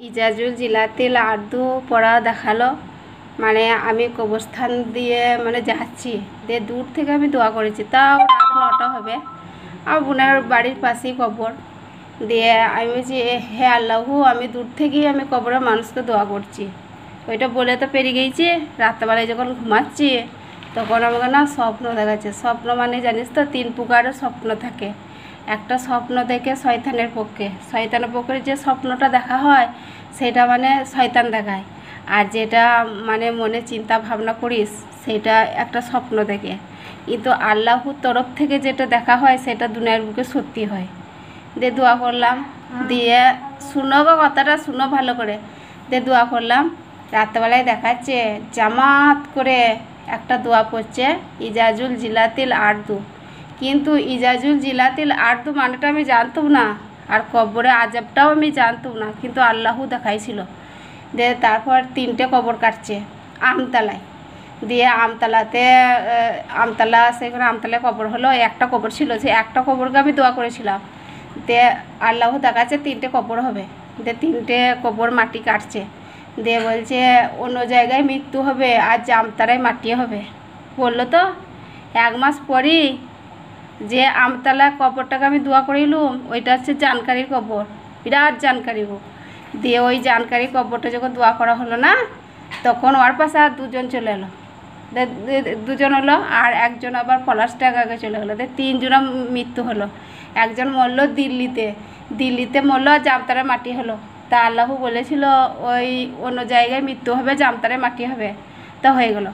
ইজাজুল জিলাতিল আর্দু পড়া দেখালো। মানে আমি কবরস্থান দিয়ে যাচ্ছি, দিয়ে দূর থেকে আমি দোয়া করেছি, তাও রাত 9টা হবে। আমার বোনের বাড়ির পাশেই কবর। দিয়ে আমি বলছি, হে আল্লাহু, আমি দূর থেকেই আমি কবরের মানুষকে দোয়া করছি। ওইটা বলে তো পেরিয়ে গেছি। রাত্রেবেলায় যখন ঘুমাচ্ছি তখন আমাকে না স্বপ্ন দেখাচ্ছে। স্বপ্ন মানে জানিস তো 3 প্রকারের স্বপ্ন থাকে। একটা স্বপ্ন দেখে শয়তানের পক্ষে যে স্বপ্নটা দেখা হয় সেটা শয়তান দেখায়। আর যেটা মনে চিন্তা ভাবনা করিস সেটা একটা স্বপ্ন দেখে, কিন্তু আল্লাহর তরফ থেকে যেটা দেখা হয় সেটা দুনিয়ার বুকে সত্যি হয়। দিয়ে দোয়া করলাম, দিয়ে শুনো গো, কথাটা শুনো ভালো করে। দিয়ে দোয়া করলাম, রাত্রেবেলায় দেখাচ্ছে জামাত করে একটা দোয়া পড়ছে, ইজাজুল জিলাতিল আর্দু। কিন্তু ইজাজুল জিলাতিল আর্দু মানেটা আমি জানতাম না, আর কবরে আজাবটাও আমি জানতাম না, কিন্তু আল্লাহু দেখাইছিল। দিয়ে তারপর 3টে কবর কাটছে আমতলায়। দিয়ে আমতলা সেখানে আমতলায় কবর হলো। একটা কবর ছিল, যে একটা কবরকে আমি দোয়া করেছিলাম। দিয়ে আল্লাহু দেখাচ্ছে 3টে কবর হবে। দিয়ে 3টে কবর মাটি কাটছে। দিয়ে বলছে অন্য জায়গায় মৃত্যু হবে আর জামতারায় মাটি হবে। বললো তো 1 মাস পরই যে আমতলা কবরটাকে আমি দোয়া করিলুম, ওইটা হচ্ছে জানকারির কবর, বিরাট জানকারি হোক। দিয়ে ওই জানকারি কবরটা যখন দোয়া করা হলো না, তখন ওর পাশে আর 2জন চলে এলো। 2জন হলো, আর একজন আবার পলাশটাকে আগে চলে গেলো। 3জনা মৃত্যু হলো। একজন মরলো দিল্লিতে মরলো, আর জামতারায় মাটি হলো। তা আল্লাহু বলেছিল ওই অন্য জায়গায় মৃত্যু হবে, জামতারায় মাটি হবে। তা হয়ে গেল।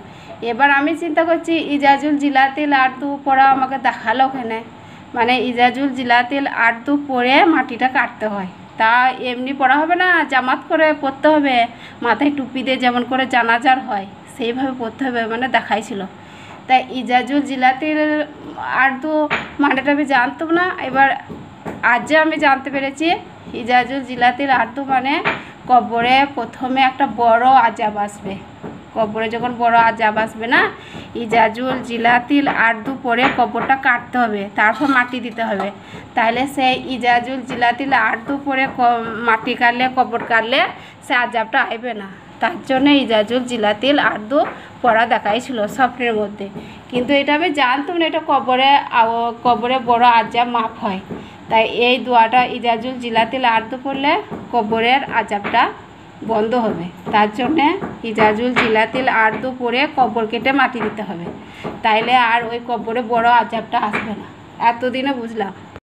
এবার আমি চিন্তা করছি ইজাজুল জিলাতিল আর্দু পড়া আমাকে দেখালো ওখানে, ইজাজুল জিলাতিল আর্দু পড়ে মাটিটা কাটতে হয়। তা এমনি পড়া হবে না, জামাত করে পড়তে হবে, মাথায় টুপি দিয়ে যেমন করে জানাজার হয় সেইভাবে পড়তে হবে, দেখাইছিল। তাই ইজাজুল জিলাতিল আর্দু মানেটা আমি জানতাম না। এবার আজ আমি জানতে পেরেছি ইজাজুল জিলাতিল আর্দু কবরে প্রথমে একটা বড় আজাব আসবে। কবরে যখন বড় আজাব আসবে না, ইজাজুল জিলাতিল আর্দু পরে কবরটা কাটতে হবে, তারপর মাটি দিতে হবে। তাহলে সে ইজাজুল জিলাতিল আর্দু পরে মাটি কাটলে, কবর কাটলে সে আজাবটা আইবে না। তার জন্য ইজাজুল জিলাতিল আর্দু পড়া দেখাইছিল স্বপ্নের মধ্যে। কিন্তু এটা আমি জানতাম না, এটা কবরে বড় আজাব মাফ হয়। তাই এই দোয়াটা ইজাজুল জিলাতিল আর্দু পড়লে কবরের আজাবটা বন্ধ হবে। তার জন্যে ইজাজুল জিলাতিল আর্দু পরে কবর কেটে মাটি দিতে হবে, তাইলে আর ওই কবরে বড় আজাবটা আসবে না। এতদিনে বুঝলাম।